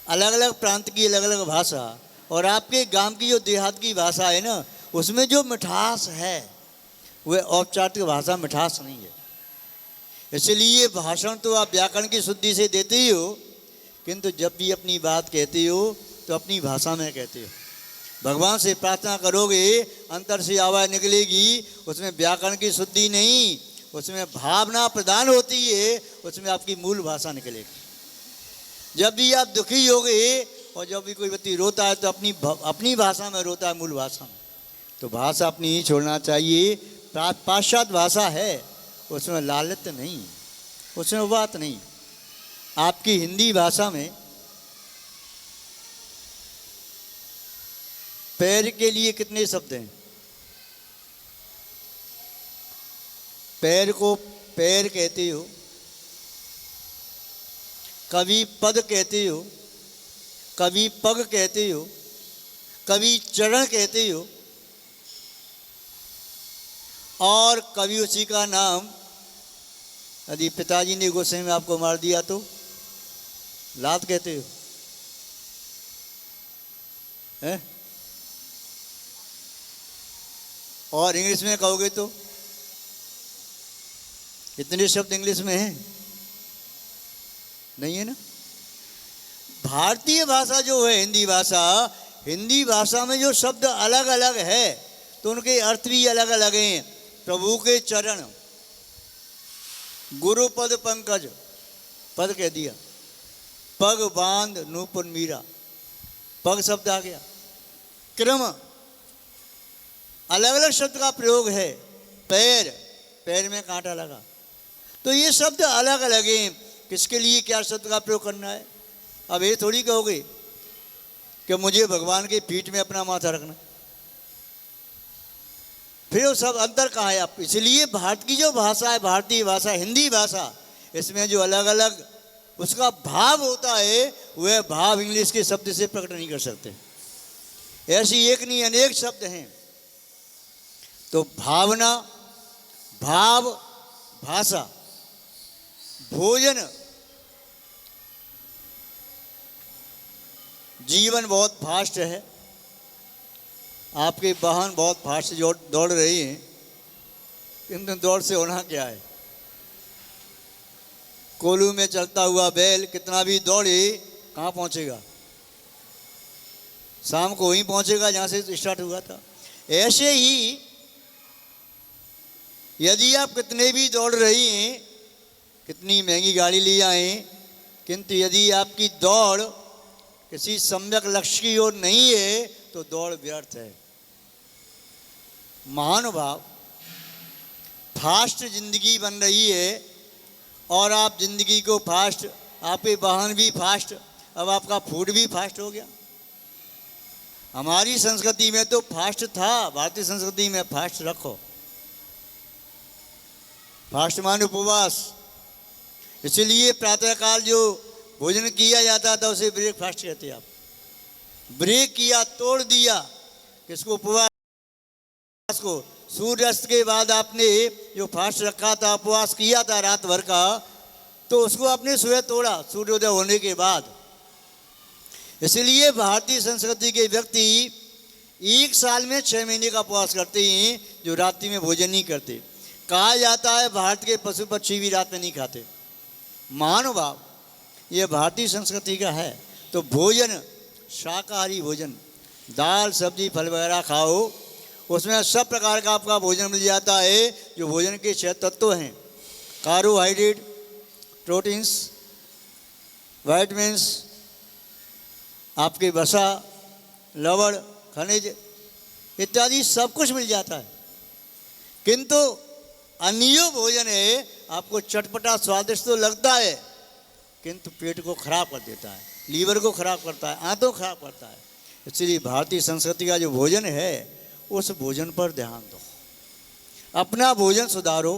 अलग अलग प्रांत की अलग अलग भाषा, और आपके गांव की जो देहात की भाषा है ना, उसमें जो मिठास है वह औपचारिक भाषा मिठास नहीं है। इसलिए भाषण तो आप व्याकरण की शुद्धि से देते ही हो, किंतु जब भी अपनी बात कहते हो तो अपनी भाषा में कहते हो। भगवान से प्रार्थना करोगे, अंतर से आवाज़ निकलेगी, उसमें व्याकरण की शुद्धि नहीं, उसमें भावना प्रदान होती है, उसमें आपकी मूल भाषा निकलेगी। जब भी आप दुखी होगे और जब भी कोई व्यक्ति रोता है तो अपनी भाषा में रोता है, मूल भाषा में। तो भाषा अपनी ही छोड़ना चाहिए। पाश्चात्य भाषा है, उसमें लालित्य नहीं, उसमें बात नहीं। आपकी हिंदी भाषा में पैर के लिए कितने शब्द हैं? पैर को पैर कहते हो, कभी पद कहते हो, कभी पग कहते हो, कभी चरण कहते हो, और कभी उसी का नाम यदि पिताजी ने गुस्से में आपको मार दिया तो लात कहते हो, हैं? और इंग्लिश में कहोगे तो इतने शब्द इंग्लिश में हैं? नहीं है ना। भारतीय भाषा जो है हिंदी भाषा में जो शब्द अलग अलग है तो उनके अर्थ भी अलग अलग हैं। प्रभु के चरण, गुरु पद पंकज, पद कह दिया, पग बांध नूपुर मीरा, पग शब्द आ गया। क्रम, अलग अलग शब्द का प्रयोग है। पैर, पैर में कांटा लगा, तो ये शब्द अलग अलग हैं। किसके लिए क्या शब्द का प्रयोग करना है? अब ये थोड़ी कहोगे कि मुझे भगवान के पीठ में अपना माथा रखना, फिर वो सब अंतर कहाँ है? आप इसलिए भारत की जो भाषा है, भारतीय भाषा, हिंदी भाषा, इसमें जो अलग अलग उसका भाव होता है वह भाव इंग्लिश के शब्द से प्रकट नहीं कर सकते। ऐसी एक नहीं अनेक शब्द हैं। तो भावना, भाव, भाषा, भोजन, जीवन बहुत फास्ट है। आपके वाहन बहुत फास्ट से दौड़ रही हैं, किंतु दौड़ से होना क्या है? कोल्हू में चलता हुआ बैल कितना भी दौड़े कहाँ पहुँचेगा? शाम को वहीं पहुँचेगा जहाँ से स्टार्ट हुआ था। ऐसे ही यदि आप कितने भी दौड़ रही हैं, कितनी महंगी गाड़ी ले आए, किंतु यदि आपकी दौड़ किसी सम्यक लक्ष्य की ओर नहीं है तो दौड़ व्यर्थ है। महानुभाव, फास्ट जिंदगी बन रही है और आप जिंदगी को फास्ट, आपके वाहन भी फास्ट, अब आपका फूड भी फास्ट हो गया। हमारी संस्कृति में तो फास्ट था, भारतीय संस्कृति में फास्ट रखो। फास्ट माने उपवास। इसलिए प्रातःकाल जो भोजन किया जाता था उसे ब्रेकफास्ट कहते आप। ब्रेक किया, तोड़ दिया किसको? उपवास को। सूर्यास्त के बाद आपने जो फास्ट रखा था, उपवास किया था रात भर का, तो उसको आपने सुबह तोड़ा सूर्योदय होने के बाद। इसलिए भारतीय संस्कृति के व्यक्ति एक साल में 6 महीने का उपवास करते हैं जो रात्रि में भोजन नहीं करते। कहा जाता है भारत के पशु पक्षी भी रात में नहीं खाते। महानुभाव, ये भारतीय संस्कृति का है। तो भोजन, शाकाहारी भोजन, दाल सब्जी फल वगैरह खाओ, उसमें सब प्रकार का आपका भोजन मिल जाता है। जो भोजन के 6 तत्व हैं, कार्बोहाइड्रेट, प्रोटीन्स, विटामिन्स, आपके वसा, लवण, खनिज इत्यादि सब कुछ मिल जाता है। किंतु अन्य भोजन है, आपको चटपटा स्वादिष्ट तो लगता है किंतु पेट को खराब कर देता है, लीवर को खराब करता है, आंतों को खराब करता है। इसलिए भारतीय संस्कृति का जो भोजन है उस भोजन पर ध्यान दो। अपना भोजन सुधारो,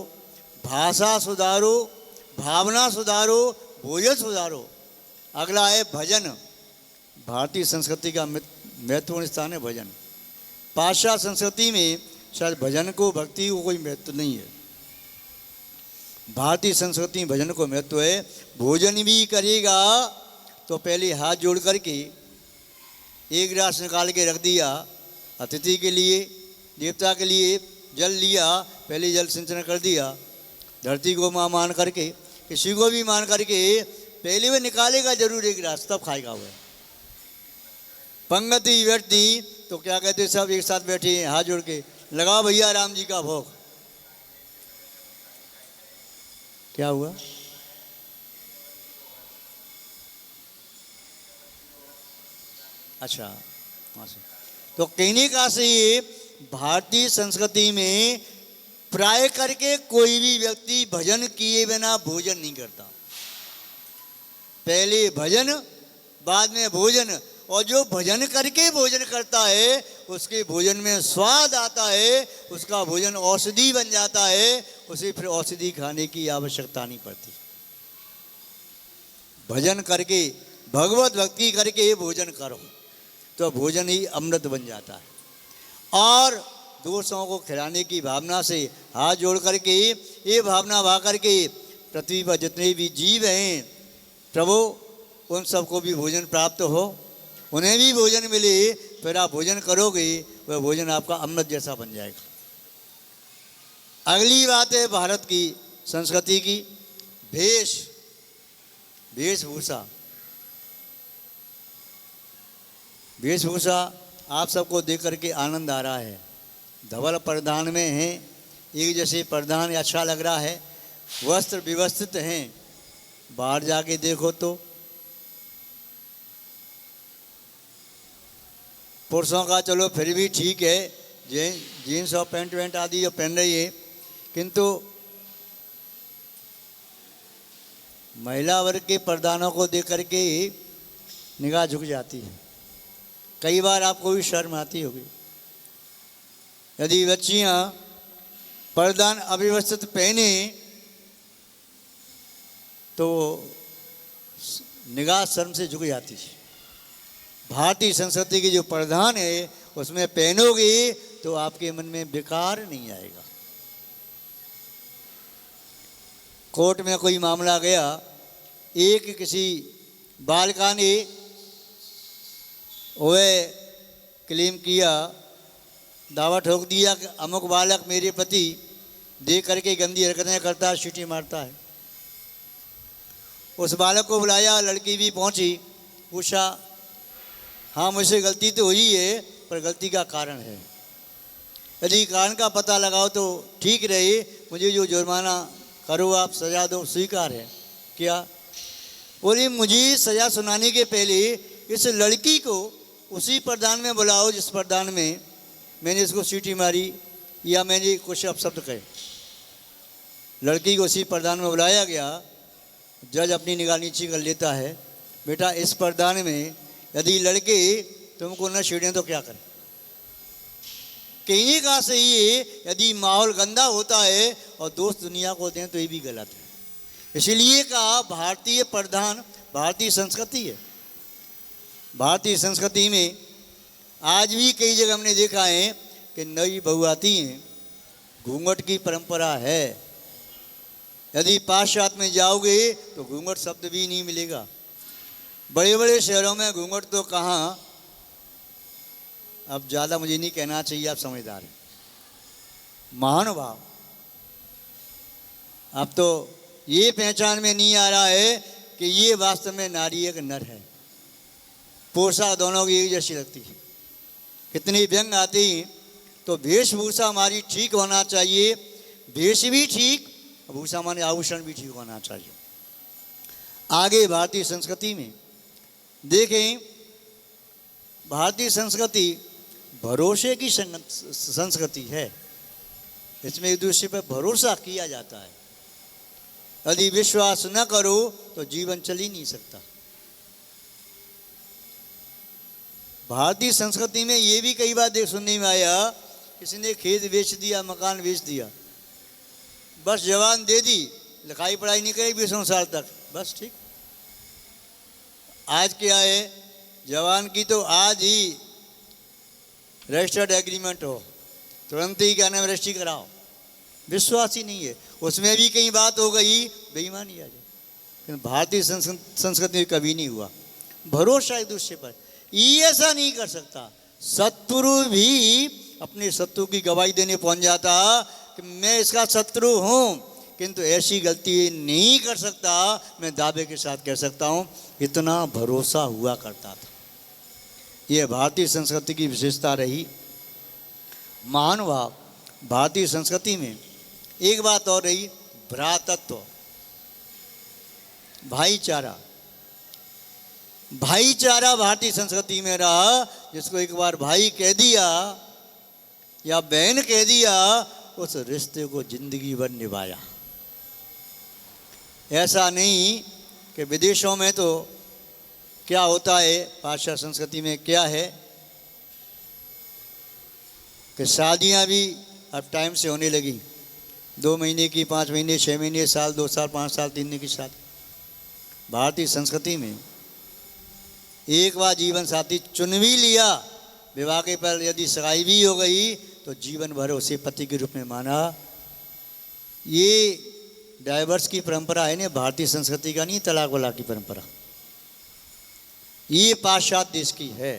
भाषा सुधारो, भावना सुधारो, भोजन सुधारो। अगला है भजन। भारतीय संस्कृति का महत्वपूर्ण स्थान है भजन। पाश्चात्य संस्कृति में शायद भजन को, भक्ति को कोई महत्व नहीं है। भारतीय संस्कृति में भजन को महत्व है। भोजन भी करेगा तो पहले हाथ जोड़ करके एक गिलास निकाल के रख दिया, अतिथि के लिए, देवता के लिए जल लिया, पहले जल सिंचन कर दिया, धरती को माँ मान करके, किसी को भी मान करके पहले वह निकालेगा जरूर एक गिलास, तब खाएगा वह। पंगति बैठती तो क्या कहते, सब एक साथ बैठे हैं हाथ जोड़ के, लगाओ भैया राम जी का भोग। क्या हुआ? अच्छा, तो कहने का से ये भारतीय संस्कृति में प्राय करके कोई भी व्यक्ति भजन किए बिना भोजन नहीं करता। पहले भजन, बाद में भोजन। और जो भजन करके भोजन करता है उसके भोजन में स्वाद आता है, उसका भोजन औषधि बन जाता है, उसे फिर औषधि खाने की आवश्यकता नहीं पड़ती। भजन करके, भगवत भक्ति करके भोजन करो तो भोजन ही अमृत बन जाता है। और दोस्तों को खिलाने की भावना से हाथ जोड़ करके ये भावना भा करके पृथ्वी पर जितने भी जीव हैं प्रभु उन सबको भी भोजन प्राप्त हो, उन्हें भी भोजन मिले, फिर आप भोजन करोगे वह भोजन आपका अमृत जैसा बन जाएगा। अगली बात है भारत की संस्कृति की वेशभूषा। वेशभूषा आप सबको देख करके आनंद आ रहा है। धवल परिधान में हैं, एक जैसे परिधान अच्छा लग रहा है, वस्त्र व्यवस्थित हैं। बाहर जाके देखो तो पुरुषों का चलो फिर भी ठीक है, जीन्स और पैंट वैंट आदि जो पहन रही है, किंतु महिला वर्ग के परिधानों को देख करके निगाह झुक जाती है। कई बार आपको भी शर्म आती होगी। यदि बच्चियां परिधान अव्यवस्थित पहने तो निगाह शर्म से झुक जाती है। भारतीय संस्कृति के जो परिधान है उसमें पहनोगे तो आपके मन में विकार नहीं आएगा। कोर्ट में कोई मामला गया, एक किसी बालिका ने वह क्लेम किया, दावा ठोक दिया कि अमुक बालक मेरे पति देख करके गंदी हरकतें करता है, सीटी मारता है। उस बालक को बुलाया, लड़की भी पहुंची, पूछा हाँ मुझसे गलती तो हुई है पर गलती का कारण है। यदि कारण का पता लगाओ तो ठीक रहे, मुझे जो जुर्माना करो आप, सजा दो, स्वीकार है। क्या? बोली मुझे सजा सुनाने के पहले इस लड़की को उसी प्रधान में बुलाओ जिस प्रधान में मैंने इसको सीटी मारी या मैंने कुछ अपशब्द कहे। लड़की को उसी प्रधान में बुलाया गया। जज अपनी निगाह नीची कर लेता है, बेटा इस प्रधान में यदि लड़के तुमको न छेड़ें तो क्या करें? कहने का सही है, यदि माहौल गंदा होता है और दोस्त दुनिया को दें तो ये भी गलत है। इसलिए कहा भारतीय प्रधान भारतीय संस्कृति है। भारतीय संस्कृति में आज भी कई जगह हमने देखा है कि नई बहू आती हैं, घूंघट की परंपरा है। यदि पाश्चात्य में जाओगे तो घूंघट शब्द भी नहीं मिलेगा। बड़े बड़े शहरों में घूंघट तो कहाँ, अब ज़्यादा मुझे नहीं कहना चाहिए, आप समझदार हैं। महानुभाव, अब तो ये पहचान में नहीं आ रहा है कि ये वास्तव में नारी एक नर है। पोशाक दोनों की एक जैसी लगती है। कितनी व्यंग आती तो वेशभूषा हमारी ठीक होना चाहिए, वेश भी ठीक, भूषा माने आभूषण भी ठीक होना चाहिए। आगे भारतीय संस्कृति में देखें, भारतीय संस्कृति भरोसे की संस्कृति है। इसमें एक दूसरे पर भरोसा किया जाता है। यदि विश्वास न करो तो जीवन चल ही नहीं सकता। भारतीय संस्कृति में ये भी कई बार सुनने में आया, किसी ने खेत बेच दिया, मकान बेच दिया, बस जवान दे दी, लिखाई पढ़ाई नहीं करी 20 साल तक, बस ठीक। आज क्या है, जवान की तो आज ही रजिस्टर्ड एग्रीमेंट हो, तुरंत ही क्या नाम रजिस्ट्री कराओ। विश्वास ही नहीं है। उसमें भी कई बात हो गई, बेईमानी आ जाए। लेकिन भारतीय संस्कृति में कभी नहीं हुआ भरोसा एक दूसरे पर। ये ऐसा नहीं कर सकता। शत्रु भी अपने शत्रु की गवाही देने पहुंच जाता कि मैं इसका शत्रु हूं, किंतु ऐसी गलती नहीं कर सकता। मैं दावे के साथ कह सकता हूं, इतना भरोसा हुआ करता था। यह भारतीय संस्कृति की विशेषता रही। महानुभाव, भारतीय संस्कृति में एक बात और रही, भ्रातृत्व, भाईचारा। भाईचारा भारतीय संस्कृति में रहा। जिसको एक बार भाई कह दिया या बहन कह दिया, उस रिश्ते को जिंदगी भर निभाया। ऐसा नहीं कि विदेशों में तो क्या होता है, पाश्चात्य संस्कृति में क्या है कि शादियां भी अब टाइम से होने लगी। 2 महीने की, 5 महीने, 6 महीने, साल, 2 साल, 5 साल, 3 दिन की शादी। भारतीय संस्कृति में एक बार जीवन साथी चुन भी लिया, विवाह के पर यदि सगाई भी हो गई तो जीवन भर उसे पति के रूप में माना। ये डाइवर्स की परंपरा है ना, भारतीय संस्कृति का नहीं, तलाक वलाक की परंपरा। ये पाश्चात्य देश की है।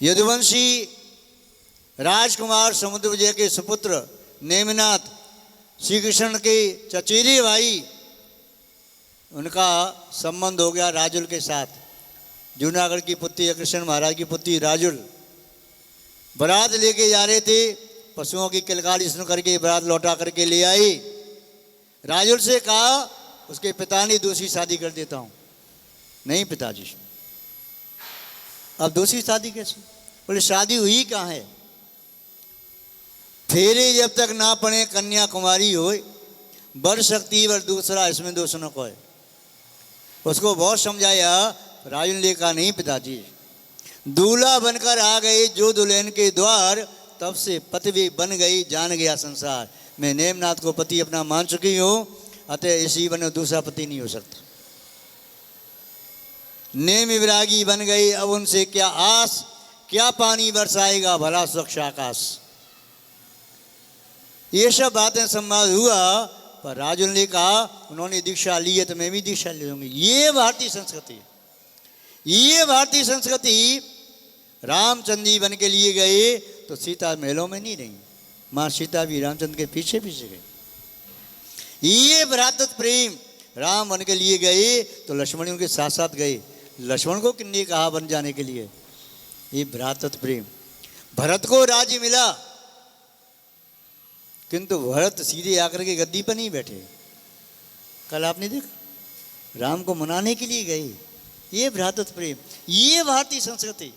यदुवंशी राजकुमार समुद्रविजय के सुपुत्र नेमिनाथ, श्री कृष्ण के चचेरे भाई, उनका संबंध हो गया राजुल के साथ। जूनागढ़ की पुत्री, कृष्ण महाराज की पुत्री राजुल बारात लेके जा रहे थे, पशुओं की किलकारी सुन करके बारात लौटा करके ले आई। राजुल से कहा, उसके पिता ने दूसरी शादी कर देता हूं। नहीं पिताजी, अब दूसरी शादी कैसे? बोले शादी हुई कहाँ है? फेरे जब तक ना पड़े कन्याकुमारी हो, वर शक्ति वर दूसरा, इसमें दोष न कोई। उसको बहुत समझाया, राजुल ने कहा नहीं पिताजी, दूल्हा बनकर आ गए जो दुल्हन के द्वार, तब से पति बन गई, जान गया संसार। मैं नेमनाथ को पति अपना मान चुकी हूं, अतः इसी बने दूसरा पति नहीं हो सकता। नेम विरागी बन गई, अब उनसे क्या आस, क्या पानी बरसाएगा भला स्वच्छ आकाश। ये सब बातें संवाद हुआ, पर राजुल ने कहा उन्होंने दीक्षा ली है तो मैं भी दीक्षा ले लूंगी। ये भारतीय संस्कृति। ये भारतीय संस्कृति। रामचंद्र जी बन के लिए गए तो सीता महलों में नहीं रही, माँ सीता भी रामचंद्र के पीछे पीछे गई। ये भ्रातृत्व प्रेम। राम बन के लिए गए तो लक्ष्मण उनके साथ साथ गए। लक्ष्मण को किन्ने कहा बन जाने के लिए? ये भ्रातृत्व प्रेम। भरत को राज्य मिला, किंतु भरत सीधे आकर के गद्दी पर नहीं बैठे। कल आपने देखा राम को मनाने के लिए गए। ये भ्रातृत्व प्रेम, ये भारतीय संस्कृति।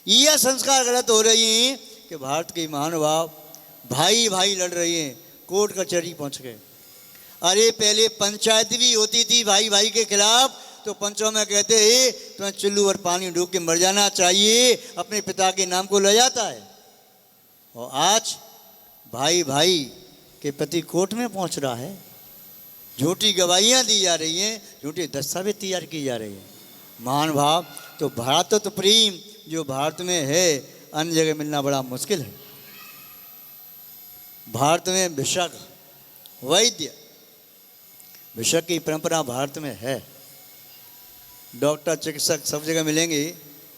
यह संस्कार गलत हो रही हैं कि भारत के महानुभाव भाई भाई लड़ रहे हैं, कोर्ट कचहरी पहुंच गए। अरे पहले पंचायत भी होती थी भाई भाई के खिलाफ, तो पंचों में कहते हैं तुम्हें चुल्लू और पानी डूब के मर जाना चाहिए, अपने पिता के नाम को ले जाता है। और आज भाई भाई के प्रति कोर्ट में पहुंच रहा है, झूठी गवाहियां दी जा रही हैं, झूठे दस्तावेज तैयार की जा रही हैं। महान भाव तो भ्रातृत्व प्रेम जो भारत में है अन्य जगह मिलना बड़ा मुश्किल है। भारत में भिषक वैद्य भिषक की परंपरा भारत में है। डॉक्टर चिकित्सक सब जगह मिलेंगे।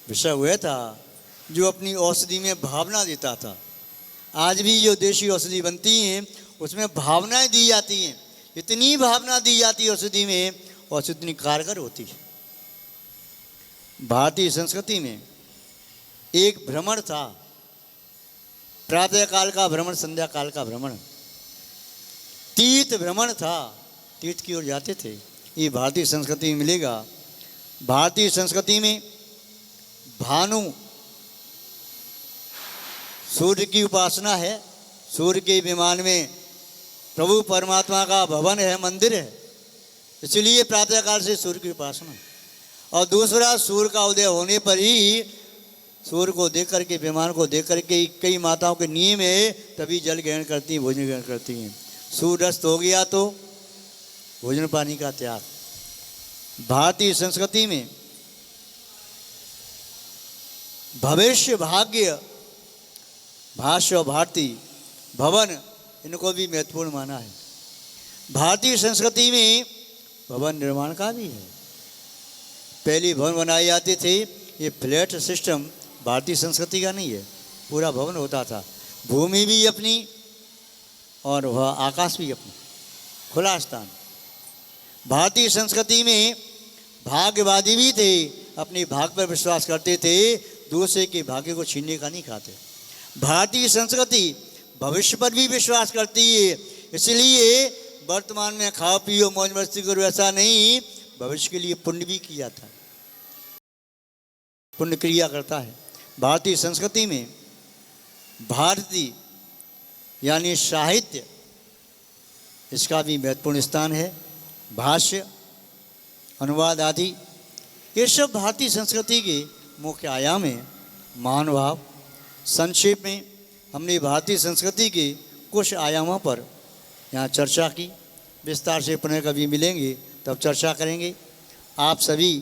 भिषक वह था जो अपनी औषधि में भावना देता था। आज भी जो देशी औषधि बनती हैं उसमें भावनाएं दी जाती हैं। इतनी भावना दी जाती है औषधि में, औषधि इतनी कारगर होती है। भारतीय संस्कृति में एक भ्रमण था, प्रातः काल का भ्रमण, संध्या काल का भ्रमण, तीर्थ भ्रमण था, तीर्थ की ओर जाते थे। ये भारतीय संस्कृति में मिलेगा। भारतीय संस्कृति में भानु सूर्य की उपासना है। सूर्य के विमान में प्रभु परमात्मा का भवन है, मंदिर है, इसलिए प्रातःकाल से सूर्य की उपासना। और दूसरा, सूर्य का उदय होने पर ही सूर्य को देख करके, विमान को देख करके कई माताओं के नियम है तभी जल ग्रहण करती हैं, भोजन ग्रहण करती हैं। सूर्यास्त हो गया तो भोजन पानी का त्याग। भारतीय संस्कृति में भविष्य, भाग्य, भाष्य और भारती, भवन, इनको भी महत्वपूर्ण माना है। भारतीय संस्कृति में भवन निर्माण का भी है। पहले भवन बनाए जाते थे, ये फ्लैट सिस्टम भारतीय संस्कृति का नहीं है। पूरा भवन होता था, भूमि भी अपनी और वह आकाश भी अपनी, खुला स्थान। भारतीय संस्कृति में भाग्यवादी भी थे, अपने भाग्य पर विश्वास करते थे, दूसरे के भाग्य को छीनने का नहीं खाते। भारतीय संस्कृति भविष्य पर भी विश्वास करती है, इसलिए वर्तमान में खाओ पियो मौज मस्ती करो ऐसा नहीं, भविष्य के लिए पुण्य भी किया जाता है, पुण्य क्रिया करता है। भारतीय संस्कृति में भारती यानी साहित्य, इसका भी महत्वपूर्ण स्थान है। भाष्य, अनुवाद आदि ये सब भारतीय संस्कृति के मुख्य आयाम हैं। महानुभाव, संक्षेप में हमने भारतीय संस्कृति के कुछ आयामों पर यहाँ चर्चा की। विस्तार से पुनः कभी मिलेंगे तब चर्चा करेंगे। आप सभी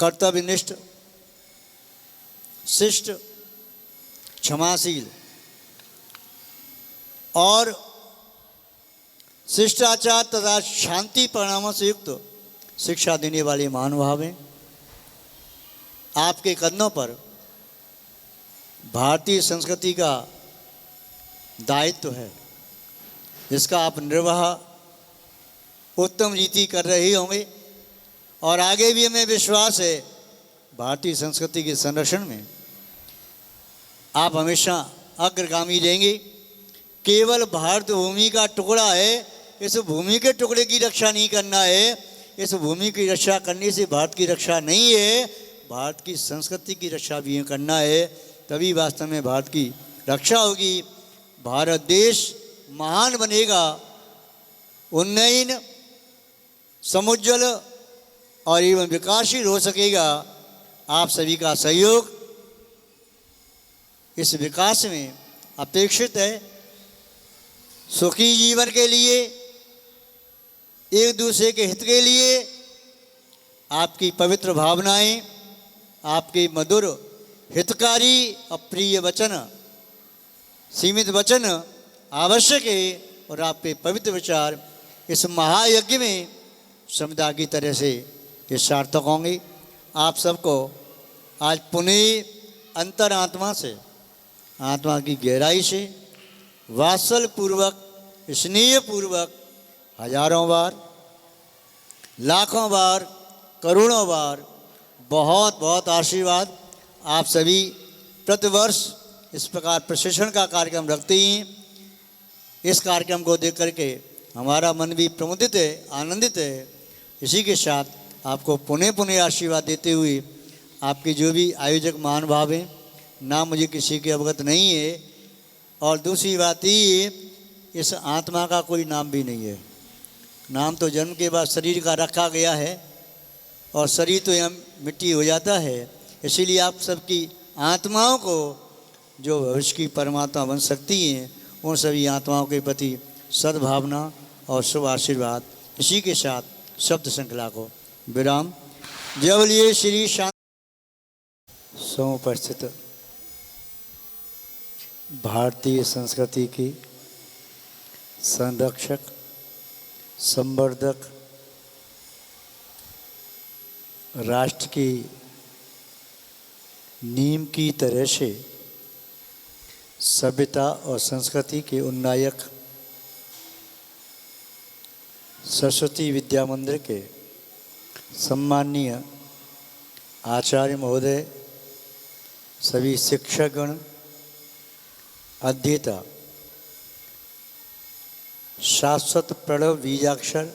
कर्तव्यनिष्ठ, शिष्ट, क्षमाशील और शिष्टाचार तथा शांति परिणामों से युक्त शिक्षा देने वाले महानुभाव हैं। आपके कदमों पर भारतीय संस्कृति का दायित्व है, जिसका आप निर्वाह उत्तम रीति कर रहे होंगे और आगे भी हमें विश्वास है भारतीय संस्कृति के संरक्षण में आप हमेशा अग्रगामी रहेंगे। केवल भारत भूमि का टुकड़ा है, इस भूमि के टुकड़े की रक्षा नहीं करना है। इस भूमि की रक्षा करने से भारत की रक्षा नहीं है, भारत की संस्कृति की रक्षा भी करना है, तभी वास्तव में भारत की रक्षा होगी। भारत देश महान बनेगा, उन्नयन, समुज्ज्वल और एवं विकासशील हो सकेगा। आप सभी का सहयोग इस विकास में अपेक्षित है। सुखी जीवन के लिए, एक दूसरे के हित के लिए आपकी पवित्र भावनाएं, आपके मधुर हितकारी और प्रिय वचन, सीमित वचन आवश्यक है और आपके पवित्र विचार इस महायज्ञ में समुदाय की तरह से ये सार्थक होंगे। आप सबको आज पुनः अंतरात्मा से, आत्मा की गहराई से वात्सल पूर्वक, स्नेह पूर्वक हजारों बार, लाखों बार, करोड़ों बार बहुत बहुत आशीर्वाद। आप सभी प्रतिवर्ष इस प्रकार प्रशिक्षण का कार्यक्रम रखते ही इस कार्यक्रम को देख करके हमारा मन भी प्रमुदित है, आनंदित है। इसी के साथ आपको पुनः पुनः आशीर्वाद देते हुए आपके जो भी आयोजक महानुभाव हैं, नाम मुझे किसी के अवगत नहीं है। और दूसरी बात ये, इस आत्मा का कोई नाम भी नहीं है। नाम तो जन्म के बाद शरीर का रखा गया है और शरीर तो यहाँ मिट्टी हो जाता है। इसीलिए आप सबकी आत्माओं को जो भविष्य की परमात्मा बन सकती हैं, उन सभी आत्माओं के प्रति सद्भावना और शुभ आशीर्वाद। इसी के साथ शब्द श्रृंखला को विराम। जय बोलिए श्री शांति। समुपस्थित भारतीय संस्कृति की संरक्षक, संवर्धक, राष्ट्र की नींव की तरह से सभ्यता और संस्कृति के उन्नायक सरस्वती विद्या मंदिर के सम्माननीय आचार्य महोदय, सभी शिक्षकगण, अध्येता, शाश्वत प्रणव बीजाक्षर